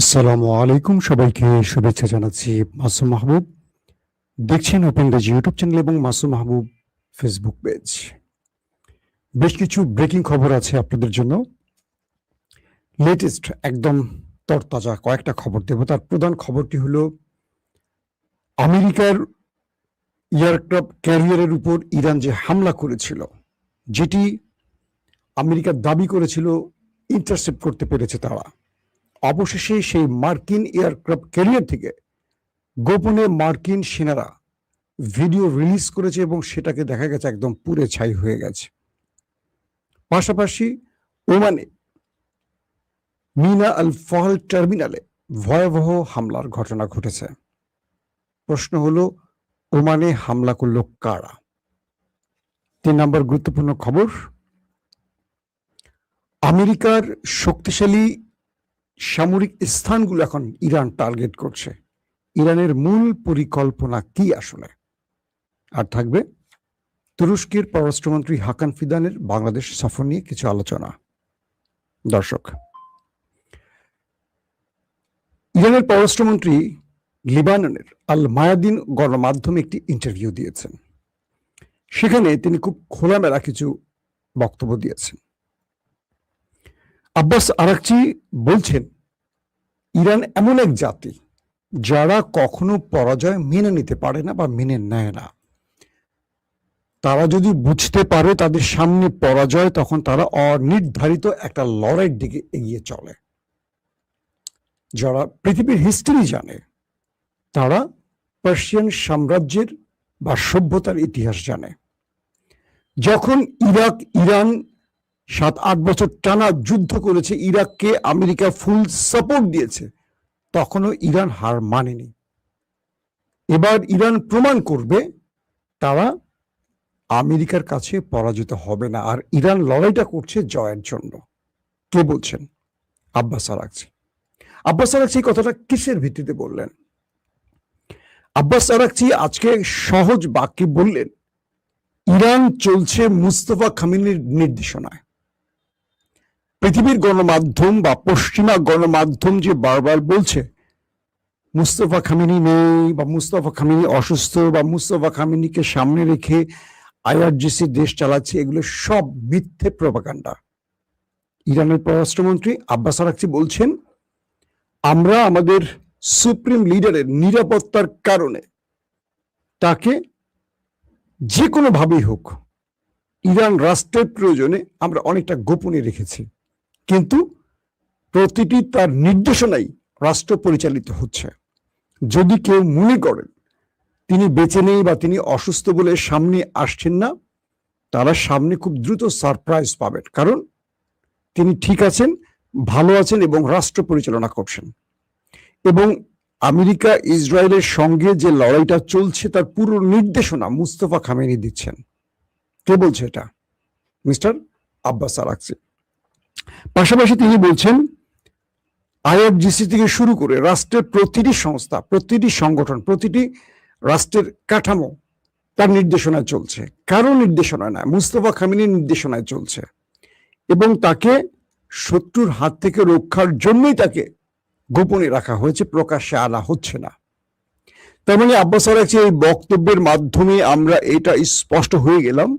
আসসালামু আলাইকুম, সবাইকে শুভেচ্ছা জানাচ্ছি। মাসুম মাহবুব দেখছেন ওপেন রেজ ইউটিউব চ্যানেল এবং মাসুম মাহবুব ফেসবুক পেজ। বেশ কিছু ব্রেকিং খবর আছে আপনাদের জন্য। লেটেস্ট একদম তরতাজা কয়েকটা খবর দেব। তার প্রধান খবরটি হলো আমেরিকার এয়ারক্রাফট ক্যারিয়ারের উপর ইরান যে হামলা করেছিল, যেটি আমেরিকা দাবি করেছিল ইন্টারসেপ্ট করতে পেরেছে তারা, অবশেষে সেই মার্কিন এয়ারক্রাফট ক্যারিয়ার থেকে গোপনে মার্কিন সেনারা ভিডিও রিলিজ করেছে এবং সেটাকে দেখা গেছে একদম পুড়ে ছাই হয়ে গেছে। পাশাপাশি ওমানে মিনা আল ফহল টার্মিনালে ভয়াবহ হামলার ঘটনা ঘটেছে। প্রশ্ন হলো, ওমানে হামলা করলো কারা? 3 নম্বর গুরুত্বপূর্ণ খবর, আমেরিকার শক্তিশালী সামরিক স্থানগুলো এখন ইরান টার্গেট করছে। ইরানের মূল পরিকল্পনা কি আসলে? আর থাকবে তুরস্কের পররাষ্ট্রমন্ত্রী হাকান ফিদানের বাংলাদেশ সফর নিয়ে কিছু আলোচনা। দর্শক, ইরানের পররাষ্ট্রমন্ত্রী লিবাননের আল মায়াদিন গণমাধ্যমে একটি ইন্টারভিউ দিয়েছেন। সেখানে তিনি খুব খোলামেলা কিছু বক্তব্য দিয়েছেন। আব্বাস আরাকচি বলছেন, ইরান এমন এক জাতি যারা কখনো পরাজয় মেনে নিতে পারে না বা মেনে নেয় না। তারা যদি বুঝতে পারে তাদের সামনে পরাজয়, তখন তারা অনির্ধারিত একটা লড়াইয়ের দিকে এগিয়ে চলে। যারা পৃথিবীর হিস্ট্রি জানে, তারা পার্সিয়ান সাম্রাজ্যের বা সভ্যতার ইতিহাস জানে। যখন ইরান 7-8 বছর টানা যুদ্ধ করেছে, ইরাককে আমেরিকা ফুল সাপোর্ট দিয়েছে, তখনও ইরান হার মানেনি। এবার ইরান প্রমাণ করবে তারা আমেরিকার কাছে পরাজিত হবে না। আর ইরান লড়াইটা করছে জয়ের জন্য। কে বলছেন? Abbas Araghchi. আব্বাস আরাকচি কথাটা কিসের ভিত্তিতে বললেন? আব্বাস আরাকচি আজকে সহজ বাক্যে বললেন, ইরান চলছে মুস্তফা খামেনির নির্দেশনায়। পৃথিবীর গণমাধ্যম বা পশ্চিমা গণমাধ্যম যে বারবার বলছে মুস্তফা খামেনি নেই বা মুস্তফা খামেনি অসুস্থ বা মুস্তফা খামেনিকে সামনে রেখে আইআরজিসি দেশ চালাচ্ছে, এগুলো সব মিথ্যে প্রপাগান্ডা। ইরানের পররাষ্ট্রমন্ত্রী আব্বাস আরাকচি বলছেন, আমরা আমাদের সুপ্রিম লিডারের নিরাপত্তার কারণে তাকে যে কোনো ভাবেই হোক ইরান রাষ্ট্রের প্রয়োজনে আমরা অনেকটা গোপনে রেখেছি, কিন্তু প্রতিটি তার নির্দেশনাই রাষ্ট্র পরিচালিত হচ্ছে। যদি কেউ মনে করেন তিনি বেঁচে নেই বা তিনি অসুস্থ বলে সামনে আসছেন না, তারা সামনে খুব দ্রুত সারপ্রাইজ পাবেন, কারণ তিনি ঠিক আছেন, ভালো আছেন এবং রাষ্ট্র পরিচালনা করছেন। এবং আমেরিকা ইসরায়েলের সঙ্গে যে লড়াইটা চলছে তার পুরো নির্দেশনা মুস্তফা খামেনি দিচ্ছেন। কে বলছে এটা? Mister Abbas Araghchi. পাশাপাশি তিনি বলছেন, আইআরজিসি থেকে শুরু করে রাষ্ট্রের প্রতিটি সংস্থা, প্রতিটি সংগঠন, প্রতিটি রাষ্ট্রের কাঠামো তার নির্দেশনায় চলছে, কারো নির্দেশনায় না, মুস্তফা খামেনির নির্দেশনায় চলছে। এবং তাকে শত্রুর হাত থেকে রক্ষার জন্যই তাকে গোপনে রাখা হয়েছে, প্রকাশ্যে আনা হচ্ছে না। তার মানে আব্বাস আরাকচি এই বক্তব্যের মাধ্যমে আমরা এটা স্পষ্ট হয়ে গেলাম,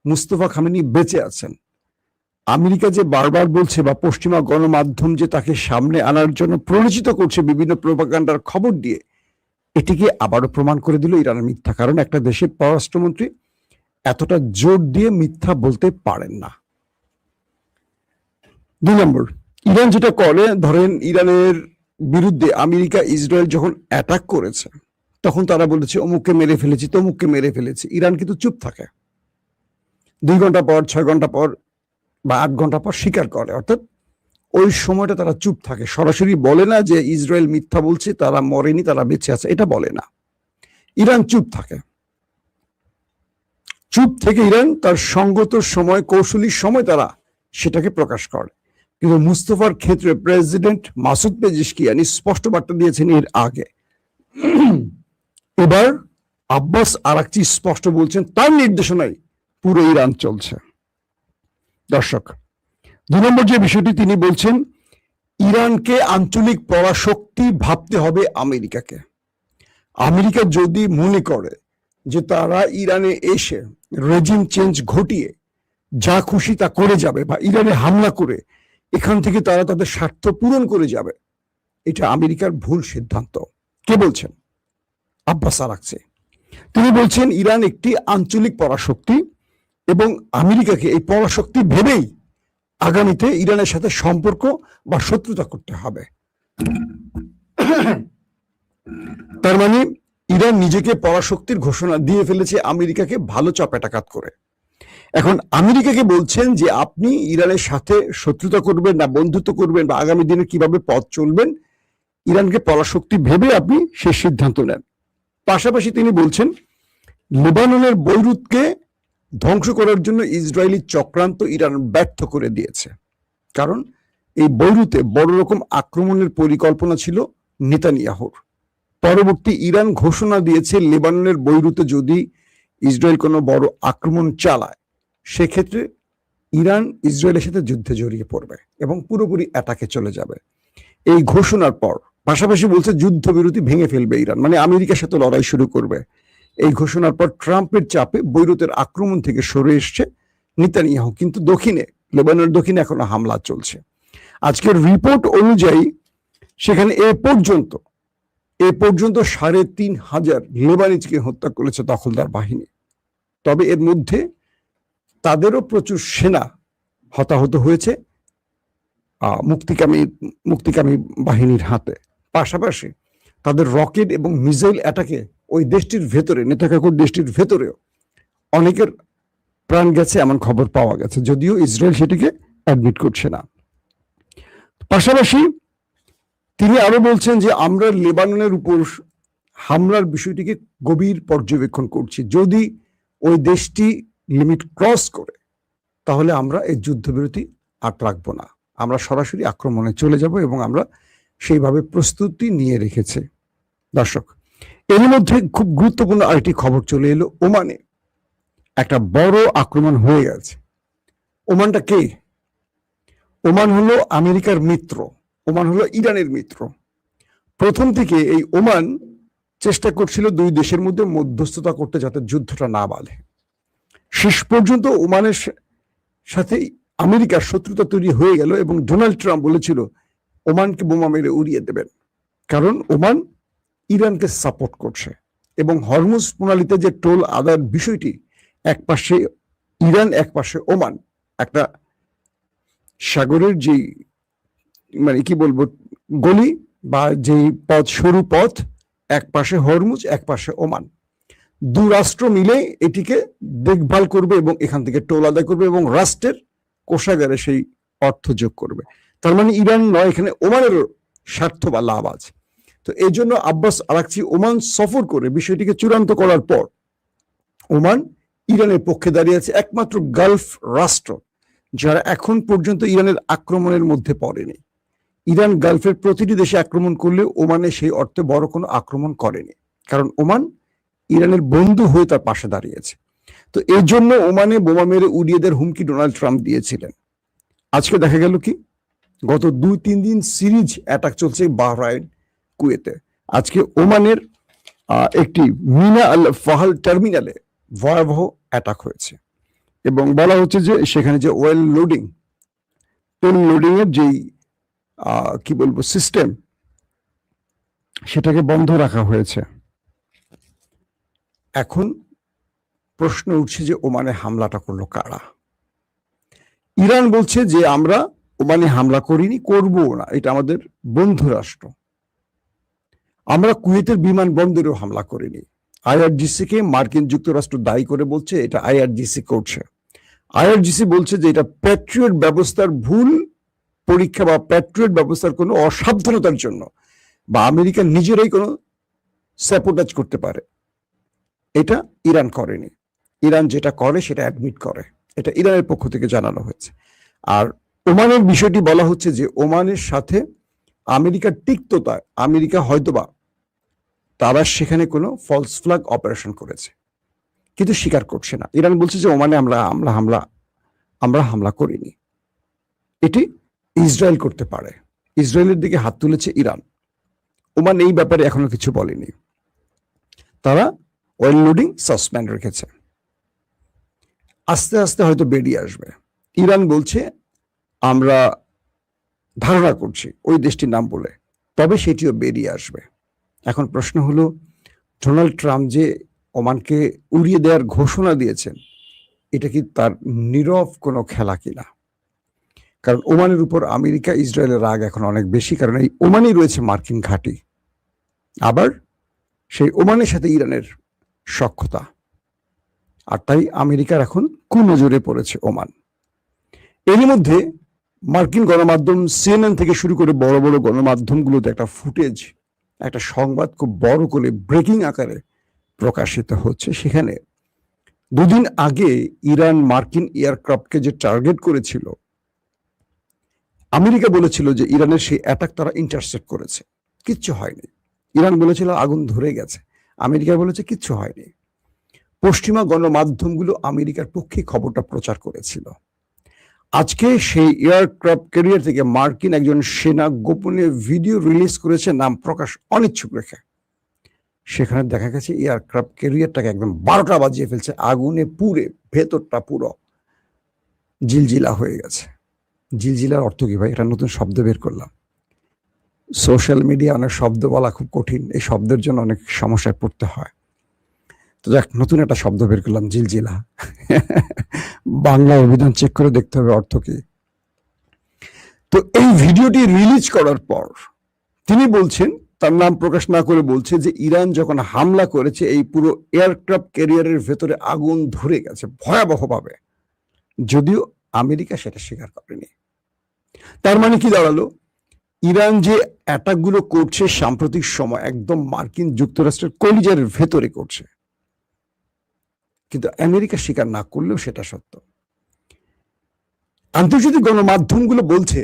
মুস্তফা খামেনি বেঁচে আছেন। আমেরিকা যে বারবার বলছে বা পশ্চিমা গণমাধ্যম যে তাকে সামনে আনার জন্য প্ররোচিত করছে বিভিন্ন প্রপাগান্ডার খবর দিয়ে, এটিকে আবারও প্রমাণ করে দিল ইরানের মিথ্যা। কারণ একটা দেশের পররাষ্ট্রমন্ত্রী এতটা জোর দিয়ে মিথ্যা বলতে পারেন না। 2 নম্বর, ইরান যেটা করে, ধরেন ইরানের বিরুদ্ধে আমেরিকা ইসরায়েল যখন অ্যাটাক করেছে, তখন তারা বলেছে অমুককে মেরে ফেলেছি, তমুককে মেরে ফেলেছি। ইরান কিন্তু চুপ থাকে, 2 ঘন্টা পর, 6 ঘন্টা পর বা 8 ঘন্টা পর স্বীকার করে। অর্থাৎ ওই সময়টা তারা চুপ থাকে, সরাসরি বলে না যে ইসরায়েল মিথ্যা বলছে, তারা মরেনি, তারা বেঁচে আছে, এটা বলে না। ইরান চুপ থাকে। চুপ থেকে ইরান তার সঙ্গত সময়, কৌশলী সময় তারা সেটাকে প্রকাশ করে। কিন্তু মুস্তফার ক্ষেত্রে প্রেসিডেন্ট মাসুদ পেজিশকিয়ানি স্পষ্ট বার্তা দিয়েছেন এর আগে। এবার আব্বাস আরাকচি স্পষ্ট বলছেন তার নির্দেশনায় পুরো ইরান চলছে। দর্শক, 2 নম্বর যে বিষয়টি তিনি বলছেন, ইরানকে আঞ্চলিক পরাশক্তি ভাবতে হবে আমেরিকাকে। আমেরিকা যদি মনে করে যে তারা ইরানে এসে রেজিম চেঞ্জ ঘটিয়ে যা খুশি তা করে যাবে বা ইরানে হামলা করে এখান থেকে তারা তাদের স্বার্থ পূরণ করে যাবে, এটা আমেরিকার ভুল সিদ্ধান্ত। কে বলছেন? Abbas Araghchi. তিনি বলছেন ইরান একটি আঞ্চলিক পরাশক্তি এবং আমেরিকাকে এই পরাশক্তি ভেবেই আগামীতে ইরানের সাথে সম্পর্ক বা শত্রুতা করতে হবে। তার মানে ইরান নিজেকে পরাশক্তির ঘোষণা দিয়ে ফেলেছে আমেরিকাকে ভালো চাপাটাঘাত করে। এখন আমেরিকাকে বলছেন যে আপনি ইরানের সাথে শত্রুতা করবেন না বন্ধুত্ব করবেন বা আগামী দিনে কিভাবে পথ চলবেন, ইরানকে পরাশক্তি ভেবে আপনি সে সিদ্ধান্ত নেন। পাশাপাশি তিনি বলছেন লেবাননের বৈরুতকে ধ্বংস করার জন্য ইসরায়েলি চক্রান্ত ইরান ব্যর্থ করে দিয়েছে, কারণ এই বৈরুতে বড় রকম আক্রমণের পরিকল্পনা ছিল নেতানিয়াহুর। পরবর্তী ইরান ঘোষণা দিয়েছে লেবাননের বৈরুতে যদি ইসরায়েল কোনো বড় আক্রমণ চালায় সেক্ষেত্রে ইরান ইসরায়েলের সাথে যুদ্ধে জড়িয়ে পড়বে এবং পুরোপুরি অ্যাটাকে চলে যাবে। এই ঘোষণার পর পাশাপাশি বলছে যুদ্ধবিরতি ভেঙে ফেলবে ইরান, মানে আমেরিকার সাথে লড়াই শুরু করবে। এই ঘোষণার পর ট্রাম্পের চাপে বৈরুতের আক্রমণ থেকে সরে এসছে নেতানিয়াহু, কিন্তু দক্ষিণে লেবাননের দক্ষিণে এখনো হামলা চলছে। আজকের রিপোর্ট অনুযায়ী সেখানে এ পর্যন্ত ৩,৫০০ লেবানিজকে হত্যা করেছে দখলদার বাহিনী। তবে এর মধ্যে তাদেরও প্রচুর সেনা হতাহত হয়েছে মুক্তিকামী বাহিনীর হাতে। পাশাপাশি তাদের রকেট এবং মিসাইল অ্যাটাকে ওই দেশটির ভেতরে, নেতাকাকুর দেশটির ভেতরেও অনেকের প্রাণ গেছে এমন খবর পাওয়া গেছে, যদিও ইসরায়েল সেটিকে অ্যাডমিট করছে না। পাশাপাশি তিনি আরো বলছেন যে আমরা লেবাননের উপর হামলার বিষয়টিকে গভীর পর্যবেক্ষণ করছি, যদি ওই দেশটি লিমিট ক্রস করে তাহলে আমরা এই যুদ্ধবিরতি আর রাখবো না, আমরা সরাসরি আক্রমণে চলে যাব এবং আমরা সেইভাবে প্রস্তুতি নিয়ে রেখেছি। দর্শক, এর মধ্যে খুব গুরুত্বপূর্ণ আরেকটি খবর চলে এলো, ওমানে একটা বড় আক্রমণ হয়ে গেছে। ওমানটা কে? ওমান হলো আমেরিকার মিত্র, ওমান হলো ইরানের মিত্র। প্রথম থেকে এই ওমান চেষ্টা করছিল দুই দেশের মধ্যে মধ্যস্থতা করতে যাতে যুদ্ধটা না বাড়ে। শেষ পর্যন্ত ওমানের সাথে আমেরিকার শত্রুতা তৈরি হয়ে গেল এবং ডোনাল্ড ট্রাম্প বলেছিল ওমানকে বোমা মেরে উড়িয়ে দেবেন, কারণ ওমান ইরানকে সাপোর্ট করছে এবং হরমুজ প্রণালীতে যে টোল আদায়ের বিষয়টি, এক পাশে ইরান এক পাশে ওমান, একটা সাগরের যে মানে কি বলবো গলি বা যেই পথ, সরু পথ, এক পাশে হরমুজ এক পাশে ওমান, দু রাষ্ট্র মিলে এটিকে দেখভাল করবে এবং এখান থেকে টোল আদায় করবে এবং রাষ্ট্রের কোষাগারে সেই অর্থ যোগ করবে। তার মানে ইরান নয়, এখানে ওমানের স্বার্থ বা লাভ আছে। তো এই জন্য আব্বাস আরাকচি ওমান সফর করে বিষয়টিকে চূড়ান্ত করার পর ওমান ইরানের পক্ষে দাঁড়িয়ে আছে, একমাত্র গালফ রাষ্ট্র যারা এখন পর্যন্ত ইরানের আক্রমণের মধ্যে পড়েনি। ইরান গালফের প্রতিটি দেশে আক্রমণ করলে ওমানে সেই অর্থে বড় কোনো আক্রমণ করেনি, কারণ ওমান ইরানের বন্ধু হয়ে তার পাশে দাঁড়িয়েছে। তো এই জন্য ওমানে বোমা মেরে উড়িয়ে দেওয়ার হুমকি ডোনাল্ড ট্রাম্প দিয়েছিলেন। আজকে দেখা গেল কি, গত 2-3 দিন সিরিজ অ্যাটাক চলছে বাহরাইন, কুয়েতে। আজকে ওমানের একটি মিনা আল ফাহাল টার্মিনালে ভয়াবহ অ্যাটাক হয়েছে এবং বলা হচ্ছে যে সেখানে যে ওয়েল লোডিং এর যেই কি বলবো সিস্টেম, সেটাকে বন্ধ রাখা হয়েছে। এখন প্রশ্ন উঠছে যে ওমানে হামলাটা করলো কারা? ইরান বলছে যে আমরা ওমানে হামলা করিনি, করবো না, এটা আমাদের বন্ধু রাষ্ট্র। আমরা কুয়েতের বিমানবন্দরেও হামলা করিনি। আইআরজিসি কে মার্কিন যুক্তরাষ্ট্র দায়ী করে বলছে এটা আইআরজিসি করছে। আইআরজিসি বলছে যে এটা প্যাট্রিয়ট ব্যবস্থার ভুল পরীক্ষা বা প্যাট্রিয়ট ব্যবস্থার কোনো অসাবধানতার জন্য বা আমেরিকা নিজেরাই কোনো স্যাবোটাজ করতে পারে। এটা ইরান করেনি। ইরান যেটা করে সেটা অ্যাডমিট করে, এটা ইরানের পক্ষ থেকে জানানো হয়েছে। আর ওমানের বিষয়টি বলা হচ্ছে যে ওমানের সাথে আমেরিকার তিক্ততা, আমেরিকা হয়তোবা তারা সেখানে কোনো ফলস ফ্ল্যাগ অপারেশন করেছে, কিন্তু স্বীকার করছে না। ইরান বলছে যে ওমানে আমরা হামলা করিনি, এটি ইসরায়েল করতে পারে। ইসরায়েলের দিকে হাত তুলেছে ইরান। ওমান এই ব্যাপারে এখনো কিছু বলেনি। তারা অয়েল লোডিং সাসপেন্ড রেখেছে। আস্তে আস্তে হয়তো বেরিয়ে আসবে। ইরান বলছে আমরা ধারণা করছি, ওই দেশটির নাম বলে, তবে সেটিও বেরিয়ে আসবে। এখন প্রশ্ন হলো, ডোনাল্ড ট্রাম্প যে ওমানকে উড়িয়ে দেওয়ার ঘোষণা দিয়েছেন, এটা কি তার নীরব কোনো খেলা কিনা? কারণ ওমানের উপর আমেরিকা ইসরায়েলের রাগ এখন অনেক বেশি, কারণ এই ওমানই রয়েছে মার্কিন ঘাঁটি, আবার সেই ওমানের সাথে ইরানের সখ্যতা, আর তাই আমেরিকার এখন কুনজরে পড়েছে ওমান। এরই মধ্যে মার্কিন গণমাধ্যম সিএনএন থেকে শুরু করে বড় বড় গণমাধ্যমগুলোতে একটা ফুটেজ, একটা সংবাদ খুব বড় করে ব্রেকিং আকারে প্রকাশিত হচ্ছে। সেখানে দুদিন আগে ইরান মার্কিন এয়ারক্রাফটকে যে টার্গেট করেছিল, আমেরিকা বলেছিল যে ইরানের সেই অ্যাটাক তারা ইন্টারসেপ্ট করেছে, কিচ্ছু হয়নি। ইরান বলেছিল আগুন ধরে গেছে, আমেরিকা বলেছে কিচ্ছু হয়নি। পশ্চিমা গণমাধ্যমগুলো আমেরিকার পক্ষে খবরটা প্রচার করেছিল। আজকে সেই এয়ারক্রাফট ক্যারিয়ার থেকে মার্কিন একজন সেনা গোপনে ভিডিও রিলিজ করেছে, নাম প্রকাশ অনিচ্ছুক রেখে। সেখানে দেখা গেছে এয়ারক্রাফট ক্যারিয়ারটাকে একদম 12টা বাজিয়ে ফেলছে, আগুনে পুড়ে ভেতরটা পুরো জিলজিলা হয়ে গেছে। জিলজিলার অর্থ কি ভাই? এটা নতুন শব্দ বের করলাম। সোশ্যাল মিডিয়া অনেক শব্দ বলা খুব কঠিন, এই শব্দের জন্য অনেক সমস্যায় পড়তে হয়। তো যাক, নতুন একটা শব্দ বের করলাম, জিলজিলা। বাংলা অভিধান চেক করে দেখতে হবে অর্থ কি। তো এই ভিডিওটি রিলিজ করার পর তিনি বলছেন, তার নাম প্রকাশ না করে বলছে যে ইরান যখন হামলা করেছে এই পুরো এয়ারক্রাফট ক্যারিয়ারের ভেতরে আগুন ধরে গেছে ভয়াবহভাবে, যদিও আমেরিকা সেটা স্বীকার করেনি। তার মানে কি দাঁড়ালো? ইরান যে অ্যাটাকগুলো করছে সাম্প্রতিক সময় একদম মার্কিন যুক্তরাষ্ট্রের কলিজার ভেতরে করছে, কিন্তু আমেরিকা স্বীকার না করলেও সেটা সত্য। আন্তর্জাতিক গণমাধ্যমগুলো বলছে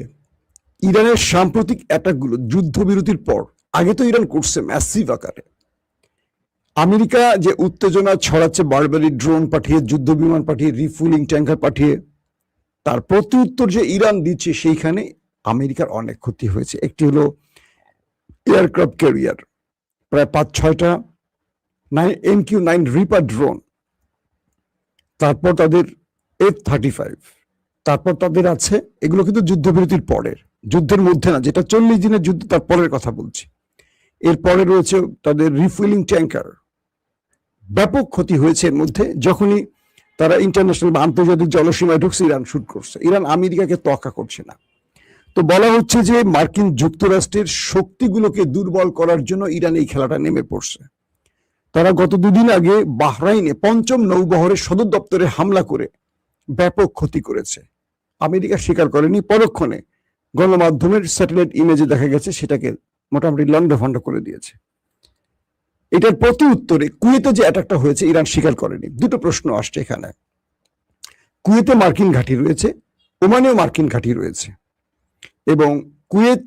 ইরানের সাম্প্রতিক অ্যাটাকগুলো যুদ্ধবিরতির পর, আগে তো ইরান করছে ম্যাসিভ আকারে। আমেরিকা যে উত্তেজনা ছড়াচ্ছে বারবারি ড্রোন পাঠিয়ে, যুদ্ধ বিমান পাঠিয়ে, রিফুয়েলিং ট্যাঙ্কার পাঠিয়ে, তার প্রতি উত্তর যে ইরান দিচ্ছে, সেইখানে আমেরিকার অনেক ক্ষতি হয়েছে। একটি হলো এয়ারক্রাফট ক্যারিয়ার, প্রায় 5-6টা MQ-9 রিপার ড্রোন, তারপর তাদের F-35, তারপর তাদের আছে, এগুলো কিন্তু যুদ্ধবিরতির পরের, যুদ্ধের মধ্যে না, যেটা 40 দিনের যুদ্ধ তার পরের কথা বলছি। এরপরে রয়েছে তাদের রিফুয়েলিং ট্যাঙ্কার। ব্যাপক ক্ষতি হয়েছে এর মধ্যে। যখনই তারা ইন্টারন্যাশনাল বা আন্তর্জাতিক জলসীমায় ঢুকছে, ইরান শুট করছে। ইরান আমেরিকাকে তোয়াক্কা করছে না। তো বলা হচ্ছে যে মার্কিন যুক্তরাষ্ট্রের শক্তিগুলোকে দুর্বল করার জন্য ইরান এই খেলাটা নেমে পড়ছে। তারা গত দুদিন আগে বাহরাইনে 5ম নৌবহরের সদর দপ্তরে হামলা করে ব্যাপক ক্ষতি করেছে। আমেরিকা স্বীকার করেনি, পরক্ষণে গণমাধ্যমের স্যাটেলাইট ইমেজে দেখা গেছে সেটাকে মোটামুটি লন্ডভন্ড করে দিয়েছে। এটার প্রতি উত্তরে কুয়েতে যে অ্যাটাকটা হয়েছে ইরান স্বীকার করেনি। দুটো প্রশ্ন আসছে এখানে। কুয়েতে মার্কিন ঘাঁটি রয়েছে, ওমানেও মার্কিন ঘাঁটি রয়েছে, এবং কুয়েত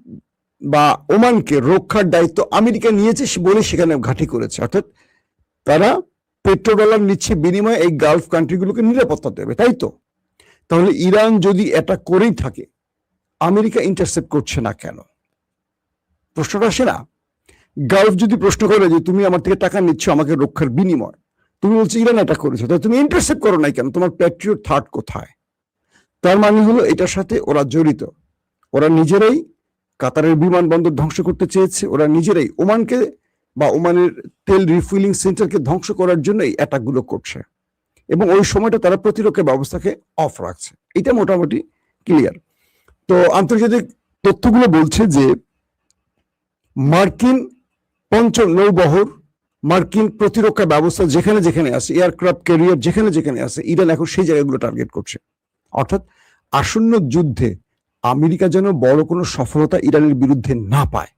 বা ওমানকে রক্ষার দায়িত্ব আমেরিকা নিয়েছে বলে সেখানে ঘাঁটি করেছে। অর্থাৎ তারা পেট্রোডলার নিচ্ছে বিনিময়ে এই গালফ কান্ট্রিগুলোকে নিরাপত্তা দেবে, তাই তো? তাহলে ইরান যদি এটা করেই থাকে, আমেরিকা ইন্টারসেপ্ট করছে না কেন? প্রশ্নটা আসে না? গালফ যদি প্রশ্ন করে যে তুমি আমার থেকে টাকা নিচ্ছ আমাকে রক্ষার বিনিময়, তুমি বলছো ইরান এটা করেছো, তাই তুমি ইন্টারসেপ্ট করো নাই কেন? তোমার প্যাট্রিয়ট থার্ড কোথায়? তার মানে হলো এটার সাথে ওরা জড়িত। ওরা নিজেরাই কাতারের বিমানবন্দর ধ্বংস করতে চেয়েছে, ওরা নিজেরাই ওমানকে বা ওমানের তেল রিফুয়েলিং সেন্টারকে ধ্বংস করার জন্য এই অ্যাটাকগুলো করছে, এবং ওই সময়টা তারা প্রতিরক্ষা ব্যবস্থাকে অফ রাখছে। এটা মোটামুটি ক্লিয়ার। তো আন্তর্জাতিক তথ্যগুলো বলছে যে মার্কিন 5ম নৌবহর, মার্কিন প্রতিরক্ষা ব্যবস্থা যেখানে যেখানে আছে, এয়ারক্রাফট ক্যারিয়ার যেখানে যেখানে আছে, ইরান এখন সেই জায়গাগুলো টার্গেট করছে। অর্থাৎ আসন্ন যুদ্ধে আমেরিকা যেন বড় কোনো সফলতা ইরানের বিরুদ্ধে না পায়,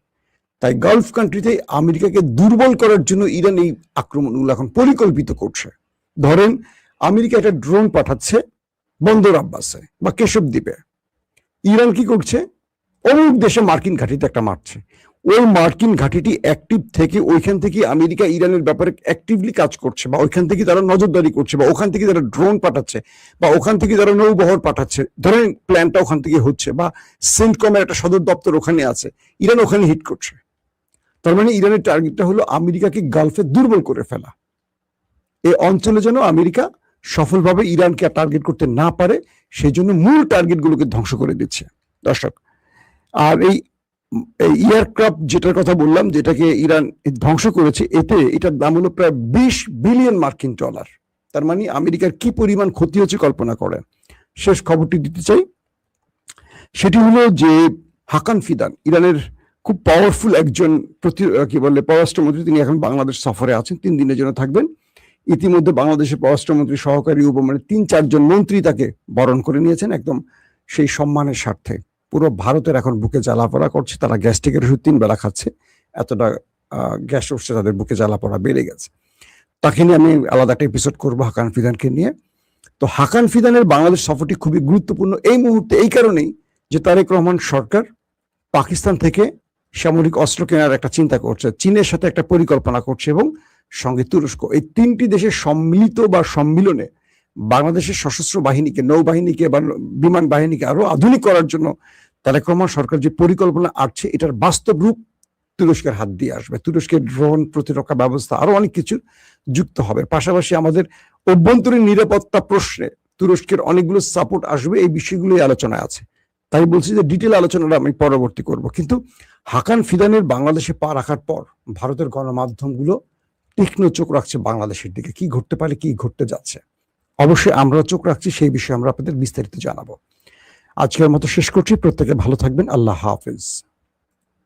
তাই গালফ কান্ট্রিতে আমেরিকাকে দুর্বল করার জন্য ইরান এই আক্রমণগুলো এখন পরিকল্পিত করছে। ধরেন আমেরিকা একটা ড্রোন পাঠাচ্ছে বন্দর আব্বাসে বা কেশব দ্বীপে, ইরান কি করছে? অমুক দেশে মার্কিন ঘাঁটিতে একটা মারছে। ওই মার্কিন ঘাঁটিটি অ্যাক্টিভ থেকে ওইখান থেকে আমেরিকা ইরানের ব্যাপারে অ্যাক্টিভলি কাজ করছে, বা ওইখান থেকে তারা নজরদারি করছে, বা ওখান থেকে তারা ড্রোন পাঠাচ্ছে, বা ওখান থেকে তারা নৌবহর পাঠাচ্ছে, ধরেন প্ল্যানটা ওখান থেকে হচ্ছে, বা সেন্টকমের একটা সদর দপ্তর ওখানে আছে, ইরান ওখানে হিট করছে। তার মানে ইরানের টার্গেটটা হলো আমেরিকাকে গালফে দুর্বল করে ফেলা। এই অঞ্চলে যেন আমেরিকা সফলভাবে ইরানকে টার্গেট করতে না পারে, সেই জন্য মূল টার্গেটগুলোকে ধ্বংস করে দিচ্ছে দর্শক। আর এই এয়ারক্রাফট যেটার কথা বললাম, যেটাকে ইরান ধ্বংস করেছে, এটার দাম হলো প্রায় 20 বিলিয়ন মার্কিন ডলার। তার মানে আমেরিকার কি পরিমাণ ক্ষতি হচ্ছে কল্পনা করেন। শেষ খবরটি দিতে চাই, সেটি হলো যে হাকান ফিদান, ইরানের খুব পাওয়ারফুল একজন পররাষ্ট্রমন্ত্রী, তিনি এখন বাংলাদেশ সফরে আছেন, 3 দিনের জন্য থাকবেন। ইতিমধ্যে বাংলাদেশের পররাষ্ট্রমন্ত্রী, সহকারী উপমন্ত্রী 3-4 জন মন্ত্রী তাকে বরণ করে নিয়েছেন, একদম সেই সম্মানের স্বার্থে। পুরো ভারতের এখন বুকে জ্বালাপড়া করছে, তারা গ্যাস্ট্রিকের ওষুধ 3 বেলা খাচ্ছে, এতটা গ্যাস উঠছে, তাদের বুকে জ্বালাপড়া বেড়ে গেছে। তাকে নিয়ে আমি আলাদা একটা এপিসোড করবো, হাকান ফিদানকে নিয়ে। তো হাকান ফিদানের বাংলাদেশ সফরটি খুবই গুরুত্বপূর্ণ এই মুহূর্তে, এই কারণেই যে তারেক রহমান সরকার পাকিস্তান থেকে সামরিক অস্ত্র কেনার একটা চিন্তা করছে, চীনের সাথে একটা পরিকল্পনা করছে, এবং সঙ্গে তুরস্ক। এই 3টি দেশের সম্মিলিত বা সম্মিলনে বাংলাদেশের সশস্ত্র বাহিনীকে, নৌবাহিনীকে বা বিমান বাহিনীকে আরো আধুনিক করার জন্য তারেক রহমান সরকার যে পরিকল্পনা আসছে, এটার বাস্তব রূপ তুরস্কের হাত দিয়ে আসবে। তুরস্কের ড্রোন প্রতিরক্ষা ব্যবস্থা, আরো অনেক কিছু যুক্ত হবে। পাশাপাশি আমাদের অভ্যন্তরীণ নিরাপত্তা প্রশ্নে তুরস্কের অনেকগুলো সাপোর্ট আসবে, এই বিষয়গুলোই আলোচনায় আছে। তাই বলছি যে ডিটেল আলোচনাটা আমি পরবর্তী করব। কিন্তু হাকান ফিদানের বাংলাদেশে পা রাখার পর ভারতের গণমাধ্যমগুলো তীক্ষ্ণ চোখ রাখছে বাংলাদেশের দিকে, কি ঘটতে পারে, কি ঘটতে যাচ্ছে। অবশ্যই আমরা চোখ রাখছি, সেই বিষয়ে আমরা আপনাদের বিস্তারিত জানাবো। আজকের মতো শেষ করছি, প্রত্যেকে ভালো থাকবেন, আল্লাহ হাফেজ।